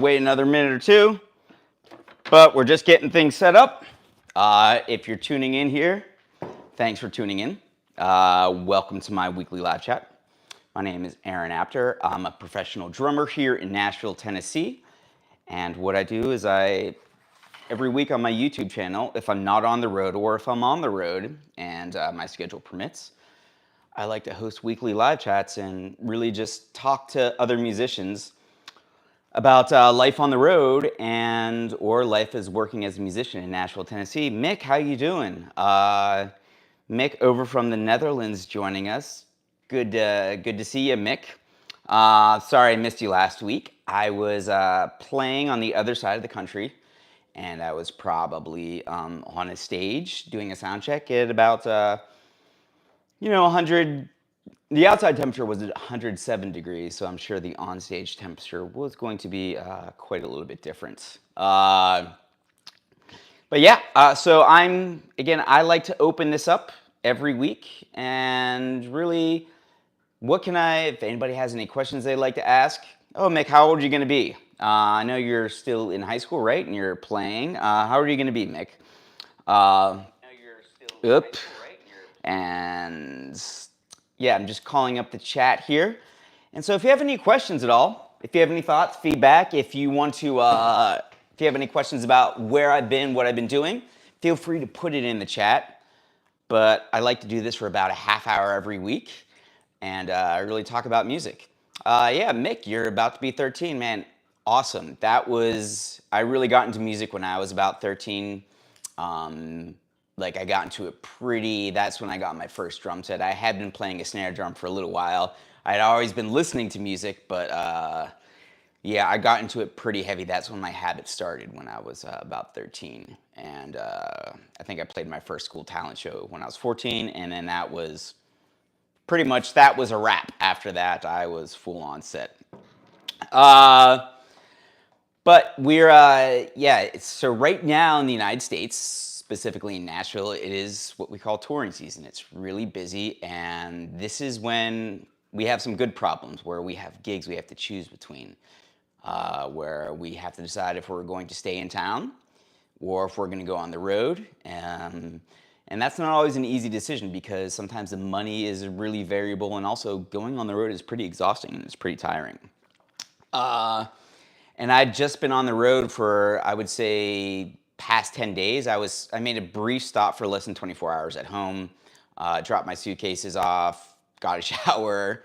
Wait another minute or two, but we're just getting things set up. If you're tuning in here, thanks for tuning in. Welcome to my weekly live chat. My name is Aaron Apter. I'm a professional drummer here in Nashville, Tennessee. And what I do is every week on my YouTube channel, if I'm not on the road or if I'm on the road and my schedule permits, I like to host weekly live chats and really just talk to other musicians about life on the road and or life as working as a musician in Nashville, Tennessee. Mick, how you doing? Mick over from the Netherlands joining us. Good to see you, Mick. Sorry I missed you last week. I was playing on the other side of the country, and I was probably on a stage doing a sound check at about 100. The outside temperature was 107 degrees, so I'm sure the onstage temperature was going to be quite a little bit different. But yeah, so I like to open this up every week and really, if anybody has any questions they'd like to ask. Oh, Mick, how old are you going to be? I know you're still in high school, right? And you're playing. How old are you going to be, Mick? Oop. And yeah, I'm just calling up the chat here. And so if you have any questions at all, if you have any thoughts, feedback, if you have any questions about where I've been, what I've been doing, feel free to put it in the chat. But I like to do this for about a half hour every week and really talk about music. Yeah, Mick, you're about to be 13, man. Awesome. I really got into music when I was about 13. I got into it that's when I got my first drum set. I had been playing a snare drum for a little while. I'd always been listening to music, but yeah, I got into it pretty heavy. That's when my habit started, when I was about 13. And I think I played my first school talent show when I was 14, and then that was a wrap. After that, I was full on set. But so right now in the United States, specifically in Nashville, it is what we call touring season. It's really busy, and this is when we have some good problems where we have gigs we have to choose between, where we have to decide if we're going to stay in town or if we're going to go on the road. And that's not always an easy decision because sometimes the money is really variable, and also going on the road is pretty exhausting and it's pretty tiring. And I'd just been on the road for, I would say, past 10 days. I made a brief stop for less than 24 hours at home, dropped my suitcases off, got a shower,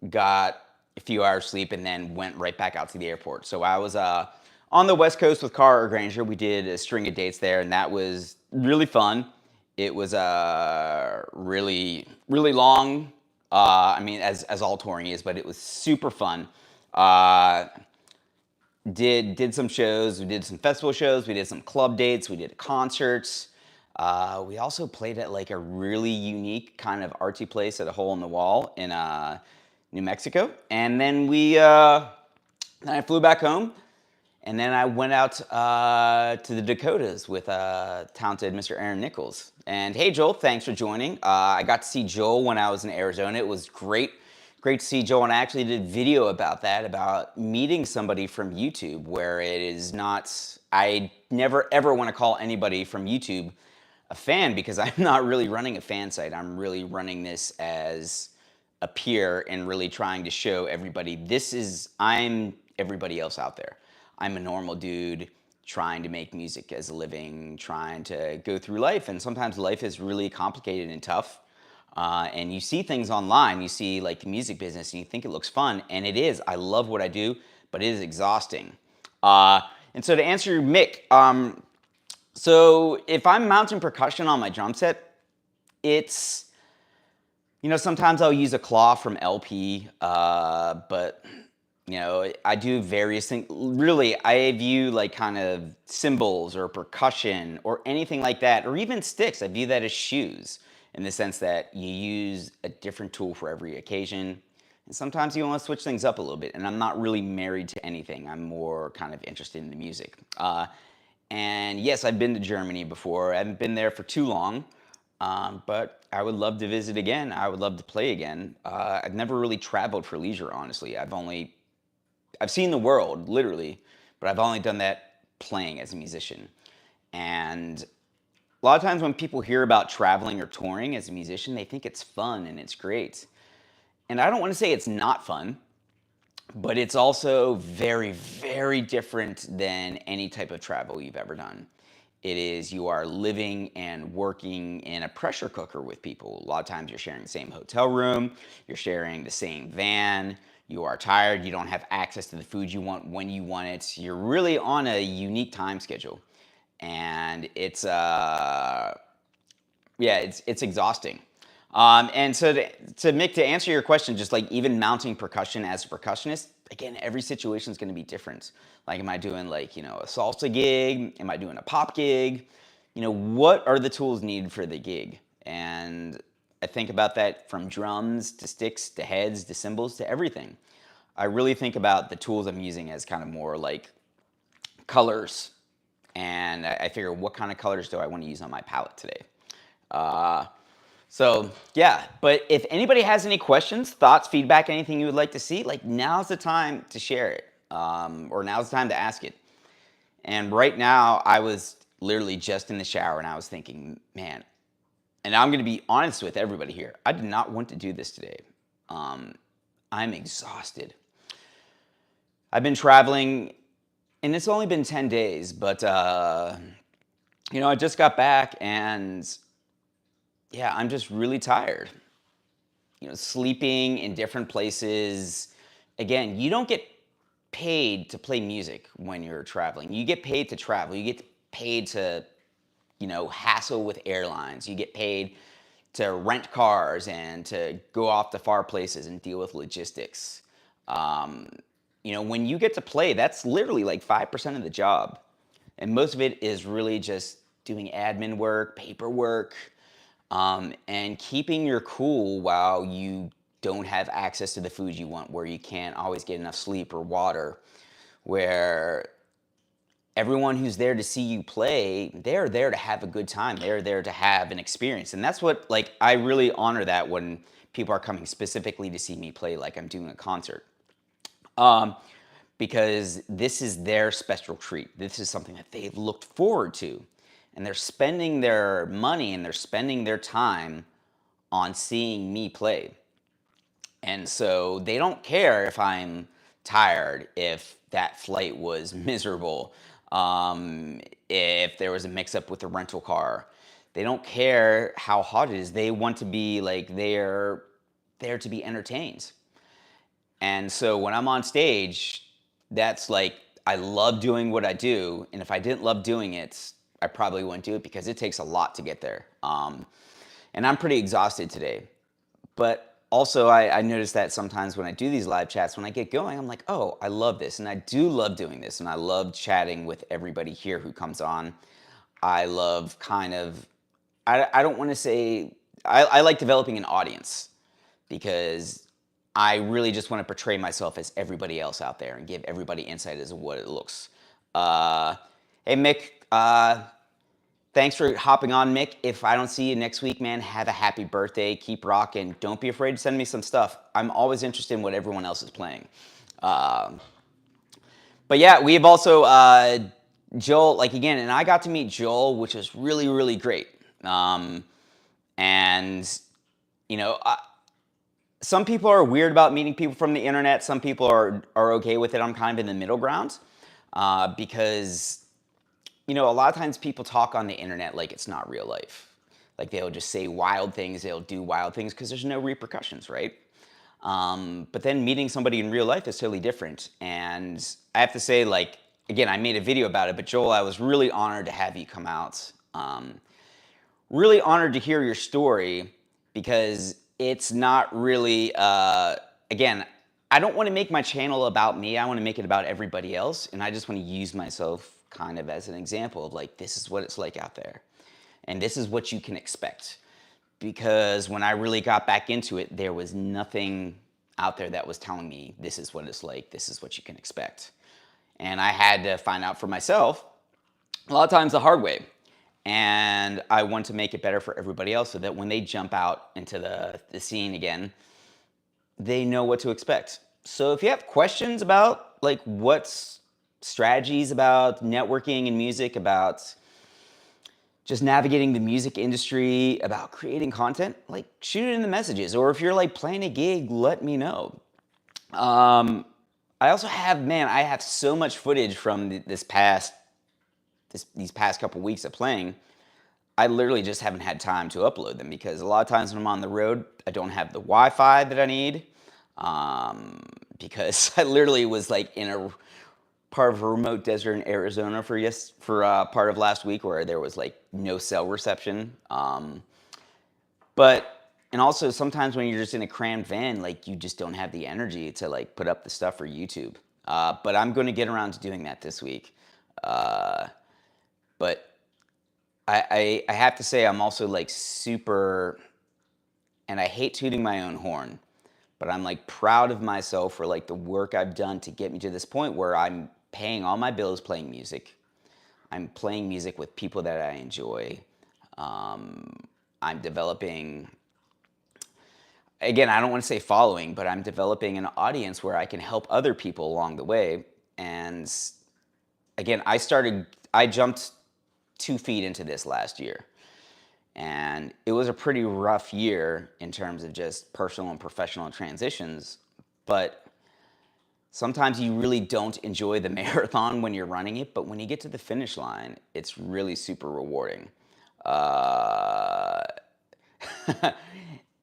got a few hours sleep, and then went right back out to the airport. So I was on the West Coast with Cara Granger. We did a string of dates there, and that was really fun. It was really, really long. As all touring is, but it was super fun. Did some shows. We did some festival shows. We did some club dates. We did concerts. We also played at like a really unique kind of artsy place at a hole in the wall in New Mexico. And then then I flew back home, and then I went out to the Dakotas with talented Mr. Aaron Nichols. And hey, Joel, thanks for joining. I got to see Joel when I was in Arizona. It was great. Great to see Joel, and I actually did a video about that, about meeting somebody from YouTube, where it is not, I never ever want to call anybody from YouTube a fan, because I'm not really running a fan site. I'm really running this as a peer and really trying to show everybody I'm everybody else out there. I'm a normal dude trying to make music as a living, trying to go through life, and sometimes life is really complicated and tough. And you see things online, you see like the music business, and you think it looks fun, and it is. I love what I do, but it is exhausting. And so to answer Mick, so if I'm mounting percussion on my drum set, it's, sometimes I'll use a claw from LP, but I do various things. Really, I view like kind of cymbals or percussion or anything like that, or even sticks, I view that as shoes, in the sense that you use a different tool for every occasion. And sometimes you want to switch things up a little bit. And I'm not really married to anything. I'm more kind of interested in the music. And yes, I've been to Germany before. I haven't been there for too long. But I would love to visit again. I would love to play again. I've never really traveled for leisure, honestly. I've seen the world, literally, but I've only done that playing as a musician. And a lot of times when people hear about traveling or touring as a musician, they think it's fun and it's great. And I don't want to say it's not fun, but it's also very, very different than any type of travel you've ever done. It is, you are living and working in a pressure cooker with people. A lot of times you're sharing the same hotel room, you're sharing the same van, you are tired, you don't have access to the food you want when you want it. You're really on a unique time schedule. And it's exhausting. And so to Mick, to answer your question, just like even mounting percussion as a percussionist, again, every situation is going to be different. Like, am I doing like, a salsa gig? Am I doing a pop gig? What are the tools needed for the gig? And I think about that from drums to sticks to heads to cymbals to everything. I really think about the tools I'm using as kind of more like colors. And I figure, what kind of colors do I want to use on my palette today? So yeah, but if anybody has any questions, thoughts, feedback, anything you would like to see, like, now's the time to share it, or now's the time to ask it. And right now, I was literally just in the shower and I was thinking, man, and I'm going to be honest with everybody here, I did not want to do this today. I'm exhausted. I've been traveling, and it's only been 10 days, but I just got back, and yeah, I'm just really tired. Sleeping in different places. Again, you don't get paid to play music when you're traveling. You get paid to travel. You get paid to, hassle with airlines. You get paid to rent cars and to go off to far places and deal with logistics. When you get to play, that's literally like 5% of the job. And most of it is really just doing admin work, paperwork, and keeping your cool while you don't have access to the food you want, where you can't always get enough sleep or water, where everyone who's there to see you play, they're there to have a good time. They're there to have an experience. And that's what, like, I really honor that when people are coming specifically to see me play, like I'm doing a concert. Because this is their special treat. This is something that they've looked forward to. And they're spending their money and they're spending their time on seeing me play. And so they don't care if I'm tired, if that flight was miserable, if there was a mix-up with the rental car. They don't care how hot it is. They want to be like, they're there to be entertained. And so when I'm on stage, that's like, I love doing what I do. And if I didn't love doing it, I probably wouldn't do it, because it takes a lot to get there. And I'm pretty exhausted today. But also, I notice that sometimes when I do these live chats, when I get going, I'm like, oh, I love this. And I do love doing this. And I love chatting with everybody here who comes on. I love I don't want to say, I like developing an audience, because I really just want to portray myself as everybody else out there and give everybody insight as to what it looks. Hey, Mick, thanks for hopping on, Mick. If I don't see you next week, man, have a happy birthday. Keep rocking. Don't be afraid to send me some stuff. I'm always interested in what everyone else is playing. But yeah, we've also, Joel, like, again, and I got to meet Joel, which was really, really great. And, some people are weird about meeting people from the internet. Some people are okay with it. I'm kind of in the middle ground, because, a lot of times people talk on the internet like it's not real life. Like, they'll just say wild things. They'll do wild things because there's no repercussions, right? But then meeting somebody in real life is totally different. And I have to say, like, again, I made a video about it, but Joel, I was really honored to have you come out. Really honored to hear your story, because it's not really, again, I don't want to make my channel about me. I want to make it about everybody else. And I just want to use myself kind of as an example of, like, this is what it's like out there. And this is what you can expect. Because when I really got back into it, there was nothing out there that was telling me this is what it's like, this is what you can expect. And I had to find out for myself, a lot of times the hard way. And I want to make it better for everybody else, so that when they jump out into the scene again, they know what to expect. So if you have questions about, like, what's strategies about networking and music, about just navigating the music industry, about creating content, like shoot it in the messages. Or if you're like playing a gig, let me know. Um, I also have, man, I have so much footage from these past couple weeks of playing. I literally just haven't had time to upload them because a lot of times when I'm on the road, I don't have the Wi-Fi that I need. Because I literally was like in a part of a remote desert in Arizona for part of last week where there was like no cell reception. But and also sometimes when you're just in a crammed van, like you just don't have the energy to like put up the stuff for YouTube. But I'm going to get around to doing that this week. Uh, but I have to say I'm also like super, and I hate tooting my own horn, but I'm like proud of myself for like the work I've done to get me to this point where I'm paying all my bills playing music. I'm playing music with people that I enjoy. Um, I'm developing, again, I don't want to say following, but I'm developing an audience where I can help other people along the way. And again, I jumped 2 feet into this last year. And it was a pretty rough year in terms of just personal and professional transitions. But sometimes you really don't enjoy the marathon when you're running it, but when you get to the finish line, it's really super rewarding. Uh,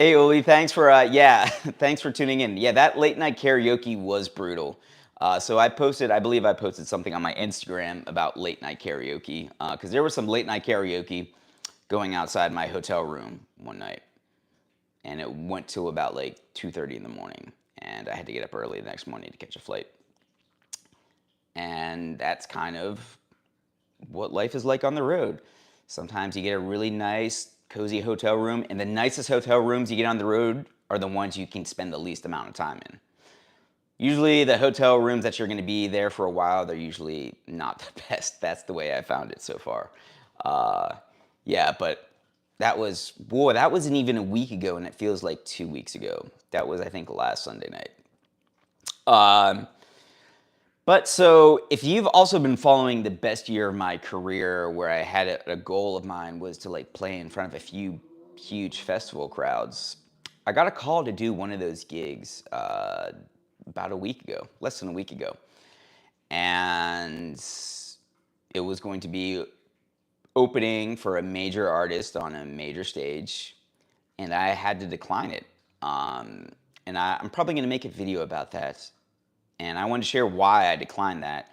Hey, Uli, thanks for yeah, thanks for tuning in. Yeah, that late night karaoke was brutal. So I believe I posted something on my Instagram about late night karaoke because there was some late night karaoke going outside my hotel room one night, and it went to about like 2:30 in the morning, and I had to get up early the next morning to catch a flight. And that's kind of what life is like on the road. Sometimes you get a really nice, cozy hotel room, and the nicest hotel rooms you get on the road are the ones you can spend the least amount of time in. Usually, the hotel rooms that you're going to be there for a while, they're usually not the best. That's the way I found it so far. Uh, yeah, but that wasn't even a week ago, and it feels like 2 weeks ago. That was, I think, last Sunday night. Um, But so, if you've also been following the best year of my career, where I had a goal of mine was to like play in front of a few huge festival crowds, I got a call to do one of those gigs about a week ago, less than a week ago, and it was going to be opening for a major artist on a major stage, and I had to decline it. And I'm probably going to make a video about that, and I wanted to share why I declined that.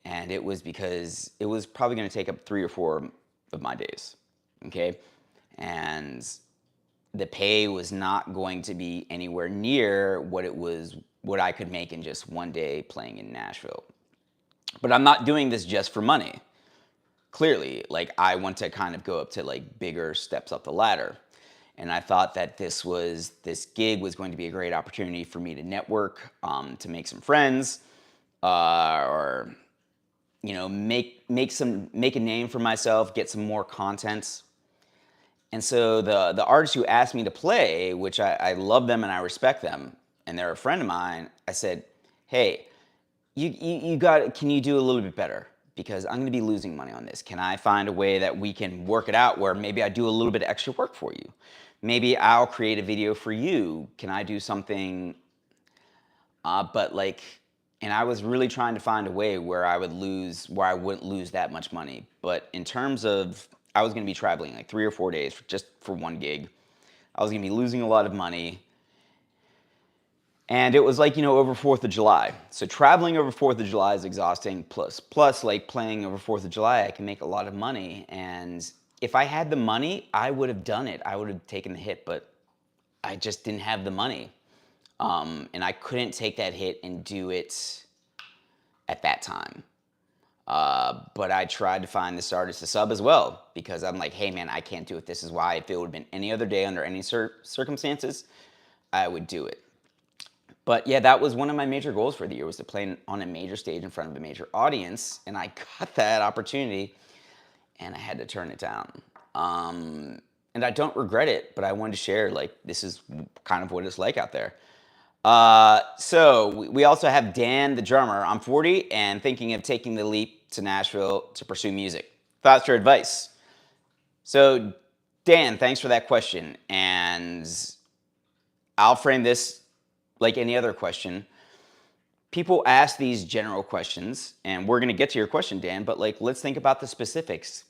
And it was because it was probably going to take up 3 or 4 of my days. Okay. And the pay was not going to be anywhere near what I could make in just one day playing in Nashville. But I'm not doing this just for money. Clearly, like I want to kind of go up to like bigger steps up the ladder. And I thought that this gig was going to be a great opportunity for me to network, to make some friends, or make a name for myself, get some more content. And so the artists who asked me to play, which I love them and I respect them, and they're a friend of mine, I said, hey, you got, can you do a little bit better? Because I'm going to be losing money on this. Can I find a way that we can work it out where maybe I do a little bit of extra work for you? Maybe I'll create a video for you. Can I do something? But like, and I was really trying to find a way where I wouldn't lose that much money. But in terms of, I was going to be traveling like 3 or 4 days just for one gig. I was going to be losing a lot of money. And it was like, over 4th of July. So traveling over 4th of July is exhausting. Plus like playing over 4th of July, I can make a lot of money. And if I had the money, I would have done it. I would have taken the hit, but I just didn't have the money. And I couldn't take that hit and do it at that time. But I tried to find this artist to sub as well because I'm like, hey man, I can't do it. This is why if it would have been any other day under any circumstances, I would do it. But yeah, that was one of my major goals for the year was to play on a major stage in front of a major audience. And I got that opportunity and I had to turn it down. And I don't regret it, but I wanted to share like, this is kind of what it's like out there. We also have Dan, the drummer. I'm 40 and thinking of taking the leap to Nashville to pursue music. Thoughts or advice? So, Dan, thanks for that question. And I'll frame this like any other question. People ask these general questions, and we're going to get to your question, Dan, but like, let's think about the specifics.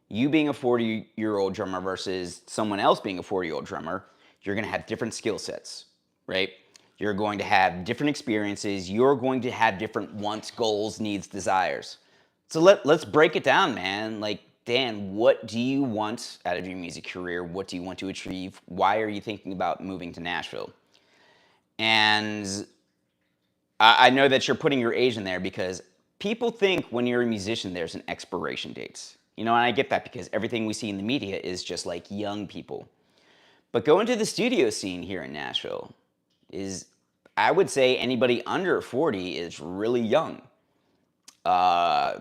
You being a 40-year-old drummer versus someone else being a 40-year-old drummer, you're going to have different skill sets, right? You're going to have different experiences. You're going to have different wants, goals, needs, desires. So let's break it down, man. Like, Dan, what do you want out of your music career? What do you want to achieve? Why are you thinking about moving to Nashville? And I know that you're putting your age in there because people think when you're a musician, there's an expiration date. You know, and I get that because everything we see in the media is just like young people. But going to the studio scene here in Nashville is, I would say, anybody under 40 is really young. Uh,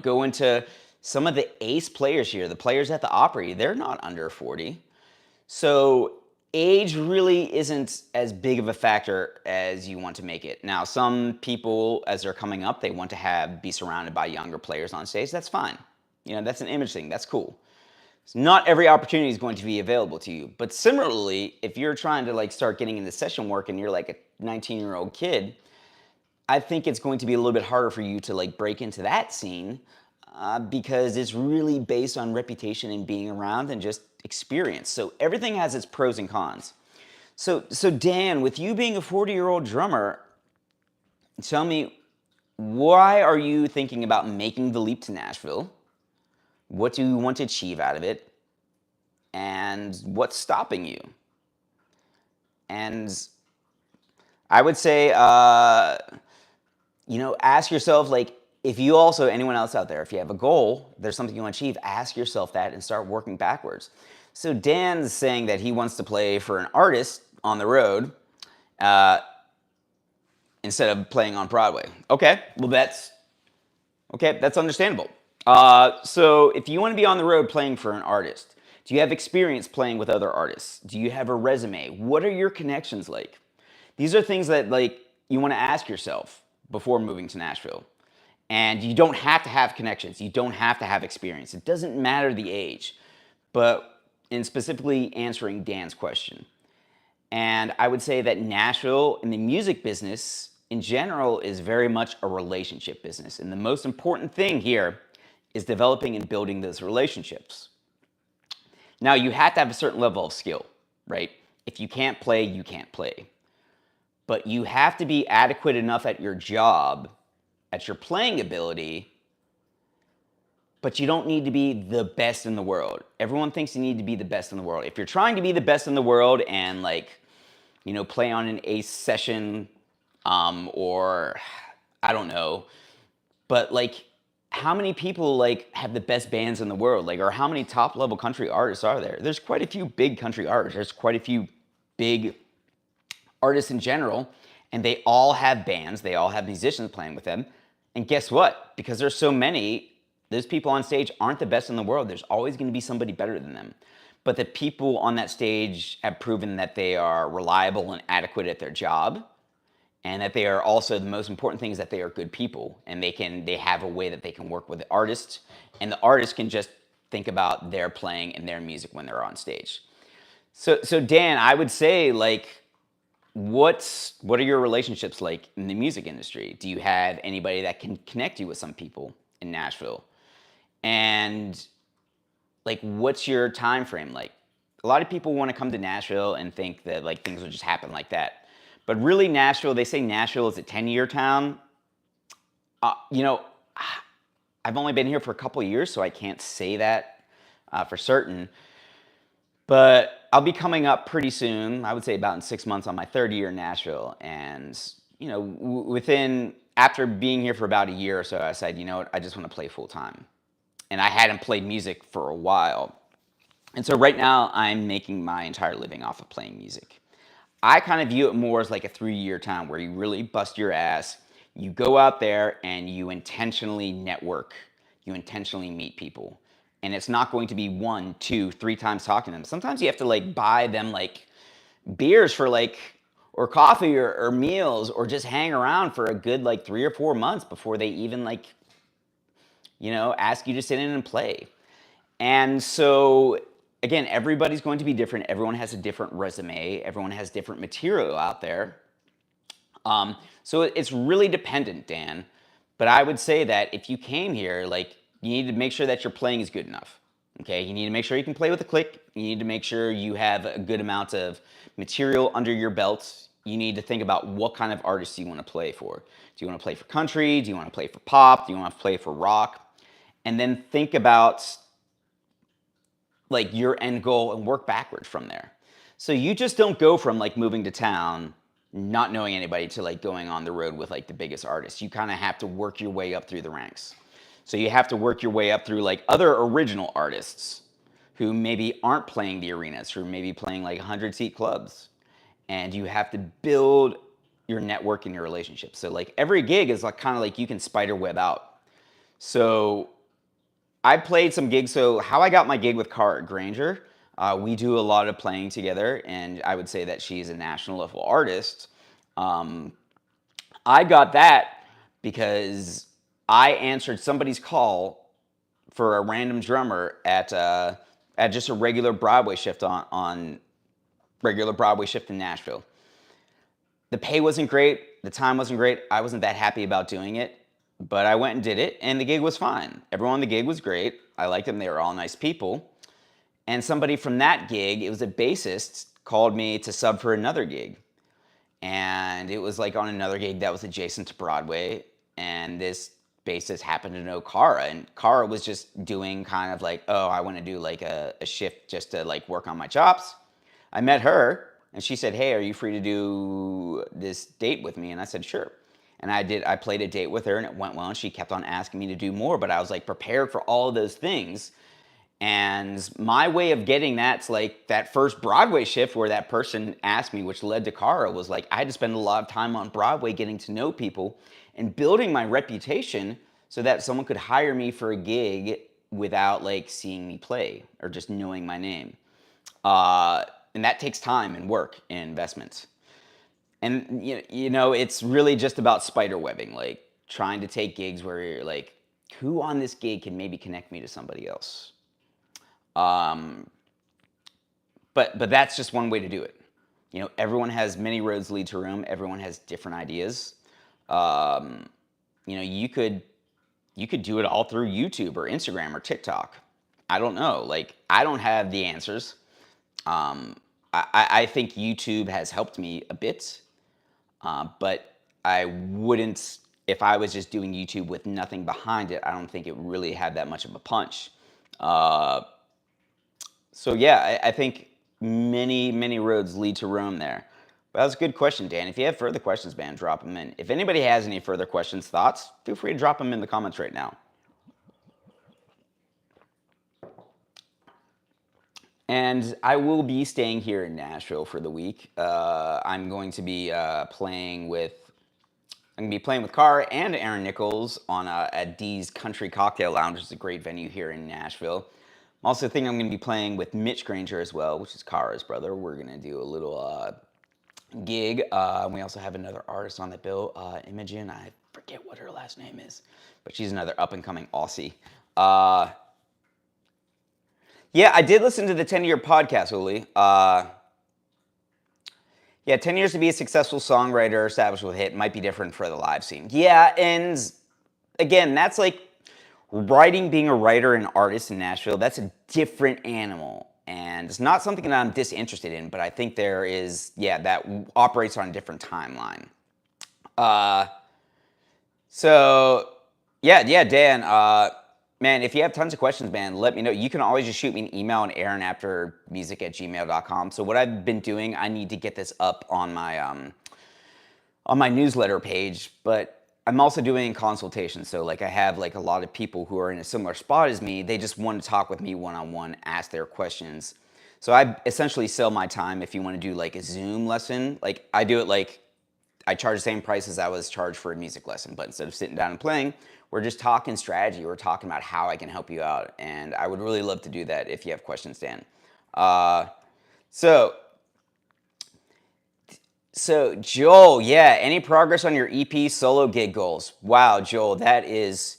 go into some of the ace players here, the players at the Opry, they're not under 40. So age really isn't as big of a factor as you want to make it. Now, some people, as they're coming up, they want to be surrounded by younger players on stage. That's fine. That's an image thing. That's cool. So not every opportunity is going to be available to you. But similarly, if you're trying to like start getting into session work and you're like a 19-year-old kid, I think it's going to be a little bit harder for you to like break into that scene because it's really based on reputation and being around and just experience. So everything has its pros and cons. So Dan, with you being a 40-year-old drummer, tell me, why are you thinking about making the leap to Nashville? What do you want to achieve out of it? And what's stopping you? And I would say, ask yourself, like, if you also, anyone else out there, if you have a goal, there's something you want to achieve, ask yourself that and start working backwards. So Dan's saying that he wants to play for an artist on the road instead of playing on Broadway. Okay, well that's understandable. So if you want to be on the road playing for an artist, do you have experience playing with other artists? Do you have a resume? What are your connections like? These are things that like you want to ask yourself before moving to Nashville. And you don't have to have connections. You don't have to have experience. It doesn't matter the age. But in specifically answering Dan's question. And I would say that Nashville in the music business in general is very much a relationship business. And the most important thing here is developing and building those relationships. Now, you have to have a certain level of skill, right? If you can't play, you can't play. But you have to be adequate enough at your job, at your playing ability, but you don't need to be the best in the world. Everyone thinks you need to be the best in the world. If you're trying to be the best in the world and play on an ace session, or I don't know, but like, how many people like have the best bands in the world? Like, or how many top level country artists are there? There's quite a few big country artists. There's quite a few big artists in general, and they all have bands. They all have musicians playing with them. And guess what? Because there's so many, those people on stage aren't the best in the world. There's always going to be somebody better than them. But the people on that stage have proven that they are reliable and adequate at their job, and that they are also, the most important thing is that they are good people, and they have a way that they can work with the artist, and the artist can just think about their playing and their music when they're on stage. So Dan, I would say, like, what are your relationships like in the music industry? Do you have anybody that can connect you with some people in Nashville? And like, what's your time frame like? A lot of people want to come to Nashville and think that like things will just happen like that. But really, Nashville, they say Nashville is a 10-year town. You know, I've only been here for a couple of years, so I can't say that for certain. But I'll be coming up pretty soon. I would say about in 6 months on my third year in Nashville. And, you know, after being here for about a year or so, I said, you know what, I just want to play full time. And I hadn't played music for a while. And so right now I'm making my entire living off of playing music. I kind of view it more as like a 3-year town where you really bust your ass. You go out there and you intentionally network. You intentionally meet people. And it's not going to be 1, 2, 3 times talking to them. Sometimes you have to like buy them like beers for like or coffee or meals or just hang around for a good like 3 or 4 months before they even like, ask you to sit in and play. And so, again, everybody's going to be different. Everyone has a different resume. Everyone has different material out there. So it's really dependent, Dan. But I would say that if you came here, like, you need to make sure that your playing is good enough. Okay, you need to make sure you can play with a click. You need to make sure you have a good amount of material under your belt. You need to think about what kind of artists you want to play for. Do you want to play for country? Do you want to play for pop? Do you want to play for rock? And then think about like your end goal and work backwards from there. So you just don't go from like moving to town, not knowing anybody, to like going on the road with like the biggest artists. You kind of have to work your way up through the ranks. So you have to work your way up through like other original artists who maybe aren't playing the arenas, who are maybe playing like 100-seat clubs. And you have to build your network and your relationships. So like every gig is like kind of like you can spider web out. So I played some gigs. So how I got my gig with Cara Granger, we do a lot of playing together, and I would say that she's a national level artist. I got that because I answered somebody's call for a random drummer at just a regular Broadway shift on regular Broadway shift in Nashville. The pay wasn't great, the time wasn't great. I wasn't that happy about doing it, but I went and did it, and the gig was fine. Everyone on the gig was great. I liked them. They were all nice people. And somebody from that gig, it was a bassist, called me to sub for another gig. And it was like on another gig that was adjacent to Broadway. And this bassist happened to know Cara. And Cara was just doing kind of like, oh, I want to do like a shift just to like work on my chops. I met her, and she said, hey, are you free to do this date with me? And I said, sure. And I played a date with her, and it went well, and she kept on asking me to do more, but I was like prepared for all of those things. And my way of getting that's like that first Broadway shift where that person asked me, which led to Cara, was like I had to spend a lot of time on Broadway getting to know people and building my reputation so that someone could hire me for a gig without like seeing me play or just knowing my name. And that takes time and work and investment. And it's really just about spider webbing, like trying to take gigs where you're like, who on this gig can maybe connect me to somebody else? But that's just one way to do it. Everyone has many roads lead to Rome. Everyone has different ideas. You could do it all through YouTube or Instagram or TikTok. I don't know. Like, I don't have the answers. I think YouTube has helped me a bit, but I wouldn't, if I was just doing YouTube with nothing behind it, I don't think it really had that much of a punch. So yeah, I think many, many roads lead to Rome there. But that was a good question, Dan. If you have further questions, man, drop them in. If anybody has any further questions, thoughts, feel free to drop them in the comments right now. And I will be staying here in Nashville for the week. I'm going to be playing with Cara and Aaron Nichols on at Dee's Country Cocktail Lounge, which is a great venue here in Nashville. I'm also thinking I'm going to be playing with Mitch Granger as well, which is Cara's brother. We're going to do a little gig. We also have another artist on the bill, Imogen. I forget what her last name is, but she's another up-and-coming Aussie. Yeah, I did listen to the 10-year podcast, Uli. Yeah, 10 years to be a successful songwriter, established with a hit, might be different for the live scene. Yeah, and again, that's like being a writer and artist in Nashville, that's a different animal. And it's not something that I'm disinterested in, but I think there is, that operates on a different timeline. Dan, man, if you have tons of questions, man, let me know. You can always just shoot me an email on aaronaftermusic@gmail.com. So what I've been doing, I need to get this up on my newsletter page, but I'm also doing consultations. So like I have like a lot of people who are in a similar spot as me. They just want to talk with me one-on-one, ask their questions. So I essentially sell my time if you want to do like a Zoom lesson. Like I do it like I charge the same price as I was charged for a music lesson, but instead of sitting down and playing, we're just talking strategy. We're talking about how I can help you out. And I would really love to do that if you have questions, Dan. So So Joel, yeah, any progress on your EP solo gig goals? Wow, Joel, that is,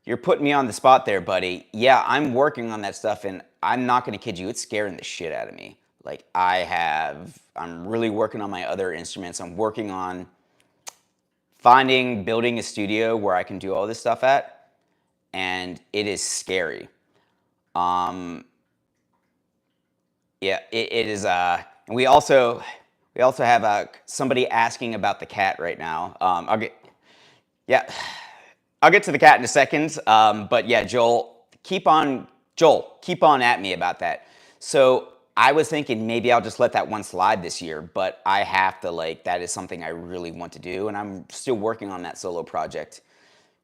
you're putting me on the spot there, buddy. Yeah, I'm working on that stuff, and I'm not gonna kid you, it's scaring the shit out of me. Like I'm really working on my other instruments. I'm working on building a studio where I can do all this stuff at, and it is scary. Um, yeah, it is. And we also have somebody asking about the cat right now. Yeah, I'll get to the cat in a second. But yeah, Joel, keep on at me about that. So I was thinking maybe I'll just let that one slide this year, but I have to that is something I really want to do, and I'm still working on that solo project,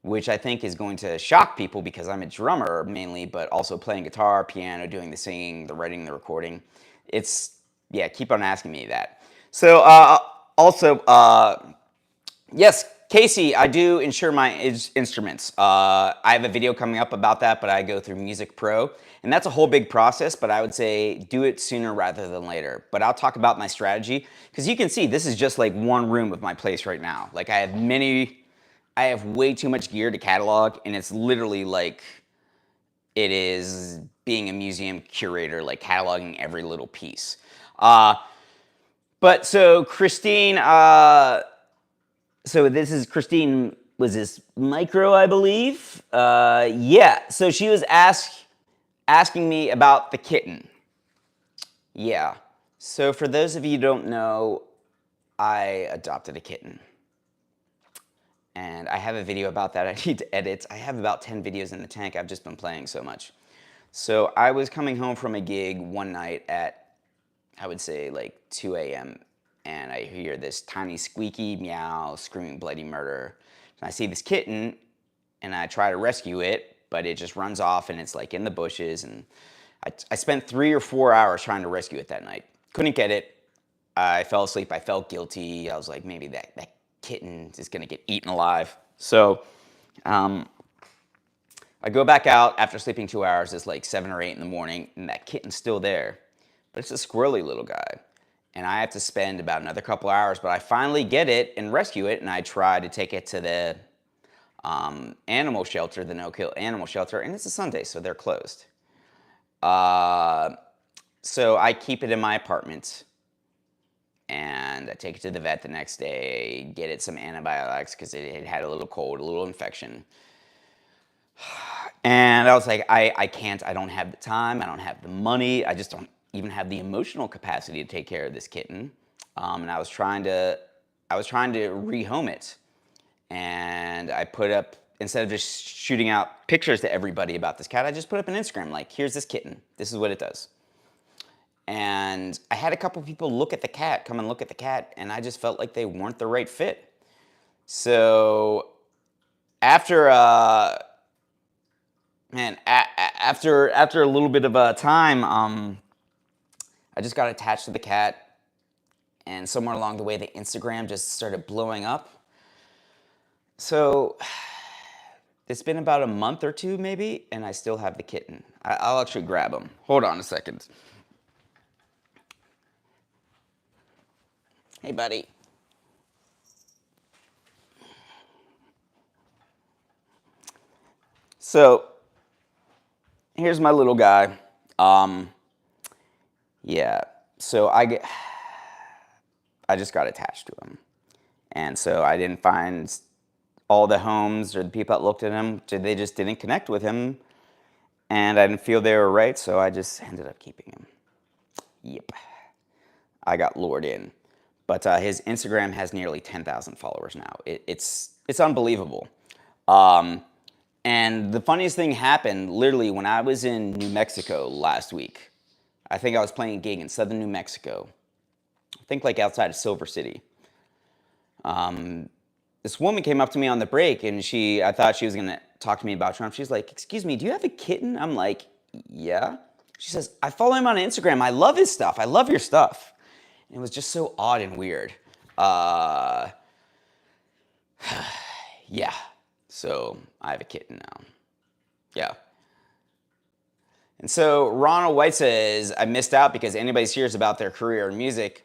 which I think is going to shock people because I'm a drummer mainly, but also playing guitar, piano, doing the singing, the writing, the recording. It's, yeah, keep on asking me that. So also, yes, Casey, I do insure my instruments. I have a video coming up about that, but I go through Music Pro, and that's a whole big process, but I would say do it sooner rather than later. But I'll talk about my strategy, because you can see this is just like one room of my place right now. Like I have way too much gear to catalog, and it's literally like it is being a museum curator, like cataloging every little piece. But so Christine, so this is Christine, was this Micro, I believe? Yeah, so she was asking me about the kitten. Yeah, so for those of you who don't know, I adopted a kitten. And I have a video about that I need to edit. I have about 10 videos in the tank. I've just been playing so much. So I was coming home from a gig one night at, I would say, like 2 a.m. and I hear this tiny squeaky meow screaming bloody murder. And I see this kitten and I try to rescue it, but it just runs off and it's like in the bushes. And I spent 3 or 4 hours trying to rescue it that night. Couldn't get it. I fell asleep. I felt guilty. I was like, maybe that kitten is going to get eaten alive. So I go back out after sleeping 2 hours. It's like 7 or 8 in the morning, and that kitten's still there. But it's a squirrely little guy. And I have to spend about another couple hours, but I finally get it and rescue it, and I try to take it to the animal shelter, the no-kill animal shelter, and it's a Sunday, so they're closed. So I keep it in my apartment, and I take it to the vet the next day, get it some antibiotics because it had a little cold, a little infection. And I was like, I can't, I don't have the time, I don't have the money, I just don't even have the emotional capacity to take care of this kitten. And I was trying to rehome it. And I put up, instead of just shooting out pictures to everybody about this cat, I just put up an Instagram, like, here's this kitten, this is what it does. And I had a couple people come and look at the cat, and I just felt like they weren't the right fit. So after after a little bit of time, I just got attached to the cat, and somewhere along the way, the Instagram just started blowing up. So it's been about a month or two, maybe, and I still have the kitten. I'll actually grab him. Hold on a second. Hey, buddy. So here's my little guy. Yeah, so I just got attached to him. And so I didn't find all the homes or the people that looked at him, they just didn't connect with him. And I didn't feel they were right, so I just ended up keeping him. Yep. I got lured in. But his Instagram has nearly 10,000 followers now. It's unbelievable. And the funniest thing happened literally when I was in New Mexico last week. I think I was playing a gig in southern New Mexico. I think like outside of Silver City. This woman came up to me on the break, and I thought she was gonna talk to me about Trump. She's like, "Excuse me, do you have a kitten?" I'm like, "Yeah." She says, "I follow him on Instagram. I love his stuff. I love your stuff." And it was just so odd and weird. Yeah. So I have a kitten now. Yeah. And so Ronald White says, I missed out because anybody hears about their career in music.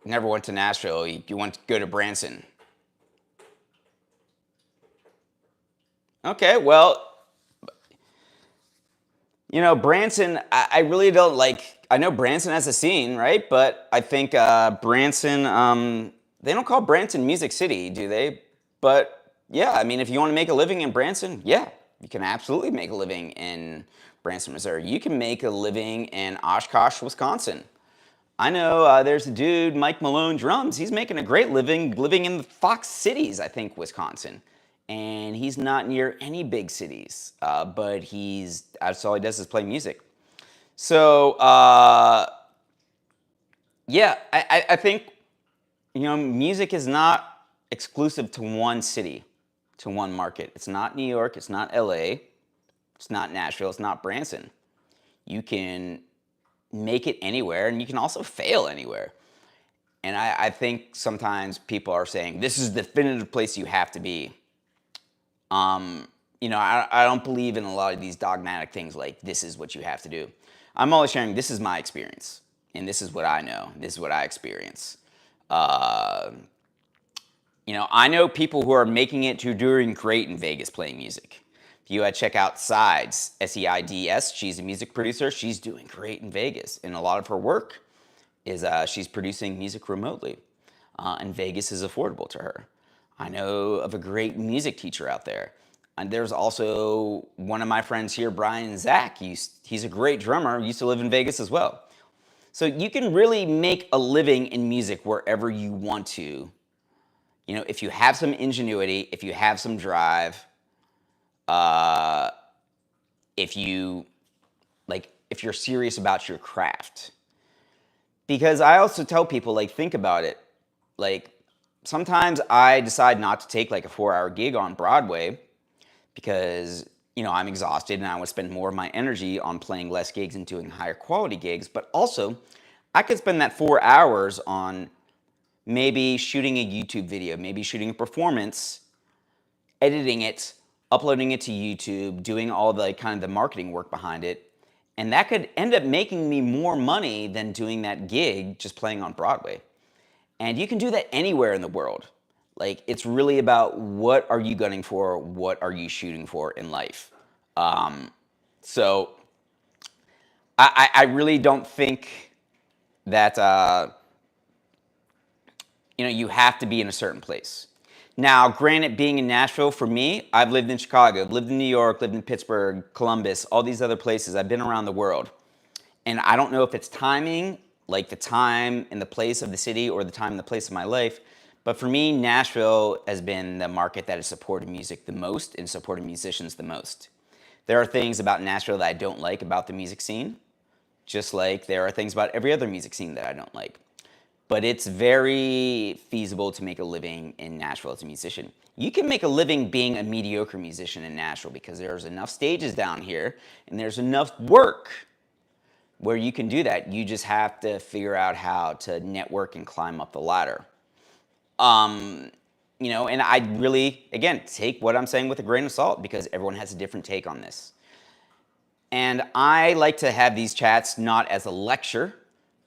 Never went to Nashville. You want to go to Branson. Okay, well, Branson, I really don't like. I know Branson has a scene, right? But I think Branson, they don't call Branson Music City, do they? But yeah, I mean, if you want to make a living in Branson, yeah, you can absolutely make a living in Branson, Missouri. You can make a living in Oshkosh, Wisconsin. I know there's a dude, Mike Malone Drums. He's making a great living living in the Fox Cities, I think, Wisconsin. And he's not near any big cities, but that's all he does is play music. So, yeah, I think, music is not exclusive to one city, to one market. It's not New York, it's not LA, it's not Nashville, it's not Branson. You can make it anywhere, and you can also fail anywhere. And I think sometimes people are saying, this is the definitive place you have to be. I don't believe in a lot of these dogmatic things like this is what you have to do. I'm always sharing this is my experience, and this is what I know, this is what I experience. Uh, I know people who are making it to doing great in Vegas playing music. If you check out Sides, Seids, she's a music producer. She's doing great in Vegas, and a lot of her work is she's producing music remotely, and Vegas is affordable to her. I know of a great music teacher out there. And there's also one of my friends here, Brian Zach. He's a great drummer, used to live in Vegas as well. So you can really make a living in music wherever you want to. If you have some ingenuity, if you have some drive, uh, if you're serious about your craft. Because I also tell people, like, think about it. Like, sometimes I decide not to take like a 4-hour gig on Broadway because, I'm exhausted and I want to spend more of my energy on playing less gigs and doing higher quality gigs. But also, I could spend that 4 hours on maybe shooting a YouTube video, maybe shooting a performance, editing it, uploading it to YouTube, doing all the kind of the marketing work behind it. And that could end up making me more money than doing that gig just playing on Broadway. And you can do that anywhere in the world. Like, it's really about what are you gunning for, what are you shooting for in life. So I really don't think that you have to be in a certain place. Now, granted, being in Nashville, for me, I've lived in Chicago, lived in New York, lived in Pittsburgh, Columbus, all these other places. I've been around the world. And I don't know if it's timing, like the time and the place of the city or the time and the place of my life. But for me, Nashville has been the market that has supported music the most and supported musicians the most. There are things about Nashville that I don't like about the music scene, just like there are things about every other music scene that I don't like. But it's very feasible to make a living in Nashville as a musician. You can make a living being a mediocre musician in Nashville because there's enough stages down here and there's enough work where you can do that. You just have to figure out how to network and climb up the ladder. And I really, again, take what I'm saying with a grain of salt because everyone has a different take on this. And I like to have these chats not as a lecture,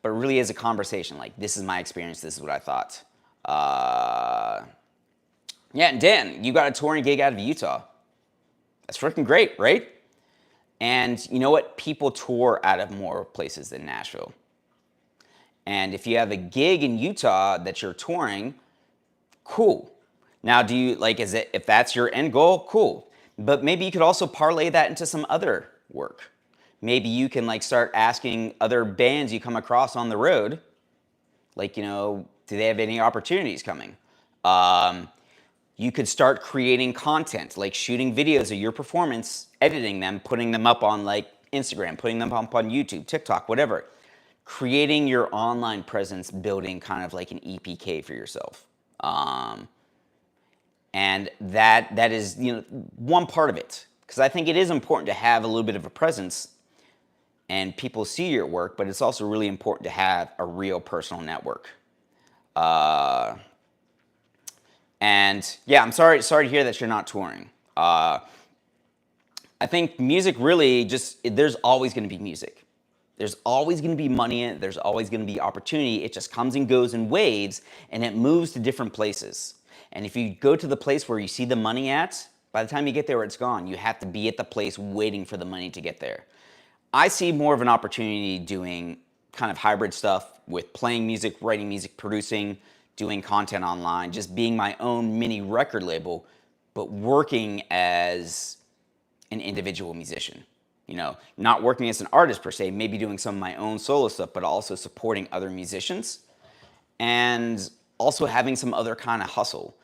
but really as a conversation. Like, this is my experience, this is what I thought. Yeah, and Dan, you got a touring gig out of Utah. That's freaking great, right? And you know what? People tour out of more places than Nashville. And if you have a gig in Utah that you're touring, cool. Now, do you if that's your end goal, cool. But maybe you could also parlay that into some other work. Maybe you can start asking other bands you come across on the road, do they have any opportunities coming? You could start creating content, like shooting videos of your performance, editing them, putting them up on Instagram, putting them up on YouTube, TikTok, whatever. Creating your online presence, building kind of like an EPK for yourself. And that is one part of it. Because I think it is important to have a little bit of a presence and people see your work, but it's also really important to have a real personal network. And yeah, I'm sorry to hear that you're not touring. I think music really there's always going to be music. There's always going to be money in it. There's always going to be opportunity. It just comes and goes in waves, and it moves to different places. And if you go to the place where you see the money at, by the time you get there, it's gone. You have to be at the place waiting for the money to get there. I see more of an opportunity doing kind of hybrid stuff with playing music, writing music, producing, doing content online, just being my own mini record label, but working as an individual musician. You know, not working as an artist per se, maybe doing some of my own solo stuff, but also supporting other musicians and also having some other kind of hustle.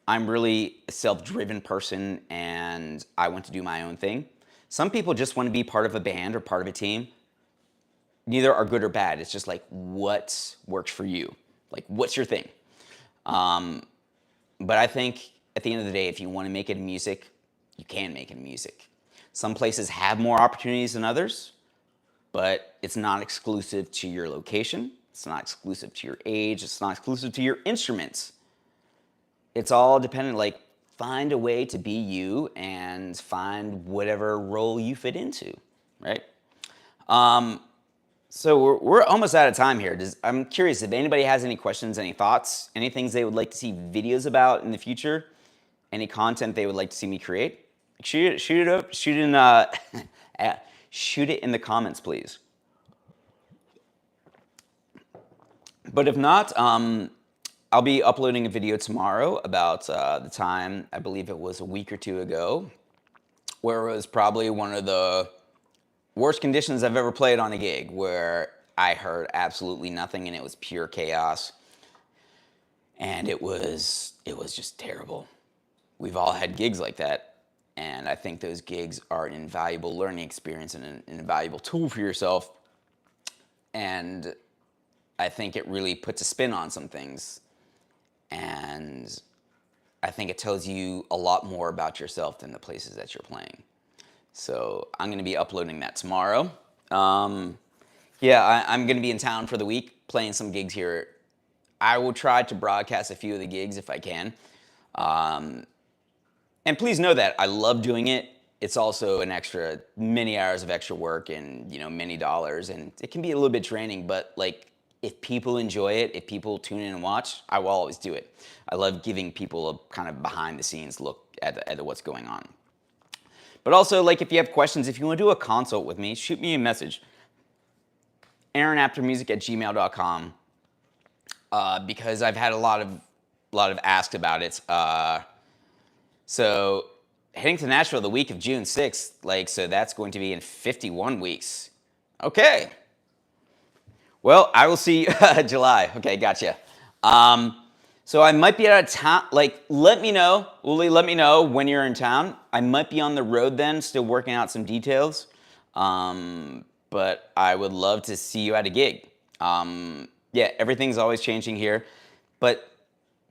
I'm really a self-driven person and I want to do my own thing. Some people just want to be part of a band or part of a team. Neither are good or bad. It's just like what works for you. Like what's your thing? But I think at the end of the day, if you want to make it in music, you can make it in music. Some places have more opportunities than others, but it's not exclusive to your location. It's not exclusive to your age. It's not exclusive to your instruments. It's all dependent, like find a way to be you and find whatever role you fit into, right? So we're almost out of time here. I'm curious if anybody has any questions, any thoughts, any things they would like to see videos about in the future, any content they would like to see me create. Shoot it in the comments, please. But if not, I'll be uploading a video tomorrow about the time, I believe it was a week or two ago, where it was probably one of the worst conditions I've ever played on a gig, where I heard absolutely nothing and it was pure chaos. And it was just terrible. We've all had gigs like that. And I think those gigs are an invaluable learning experience and an invaluable tool for yourself. And I think it really puts a spin on some things. And I think it tells you a lot more about yourself than the places that you're playing. So I'm going to be uploading that tomorrow. I'm going to be in town for the week, playing some gigs here. I will try to broadcast a few of the gigs if I can. And please know that I love doing it. It's also an extra many hours of extra work and, you know, many dollars. And it can be a little bit draining, but like if people enjoy it, if people tune in and watch, I will always do it. I love giving people a kind of behind the scenes look at what's going on. But also, like, if you have questions, if you want to do a consult with me, shoot me a message. AaronAftermusic@gmail.com, because I've had a lot of asks about it. So heading to Nashville the week of June 6th, like, so that's going to be in 51 weeks. Okay. Well, I will see you July. Okay, gotcha. So I might be out of town. Like, let me know. Uli, let me know when you're in town. I might be on the road then, still working out some details. But I would love to see you at a gig. Yeah, everything's always changing here. But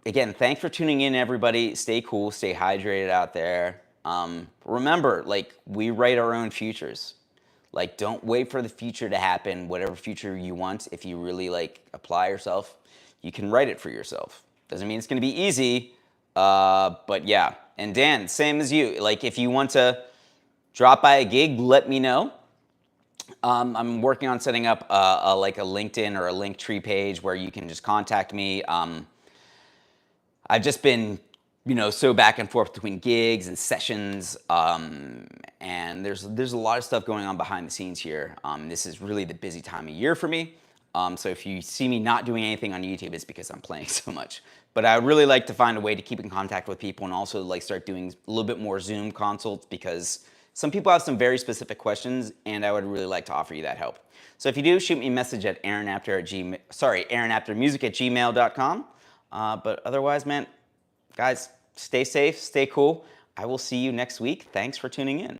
again, thanks for tuning in, everybody. Stay cool, stay hydrated out there. Remember, like, we write our own futures. Like, don't wait for the future to happen, whatever future you want. If you really, like, apply yourself, you can write it for yourself. Doesn't mean it's going to be easy, but yeah. And Dan, same as you. Like, if you want to drop by a gig, let me know. I'm working on setting up like a LinkedIn or a Linktree page where you can just contact me. I've just been, you know, so back and forth between gigs and sessions, and there's a lot of stuff going on behind the scenes here. This is really the busy time of year for me. So if you see me not doing anything on YouTube, it's because I'm playing so much. But I really like to find a way to keep in contact with people and also like start doing a little bit more Zoom consults, because some people have some very specific questions and I would really like to offer you that help. So if you do, shoot me a message at AaronAftermusic@gmail.com. But otherwise, man, guys, stay safe, stay cool. I will see you next week. Thanks for tuning in.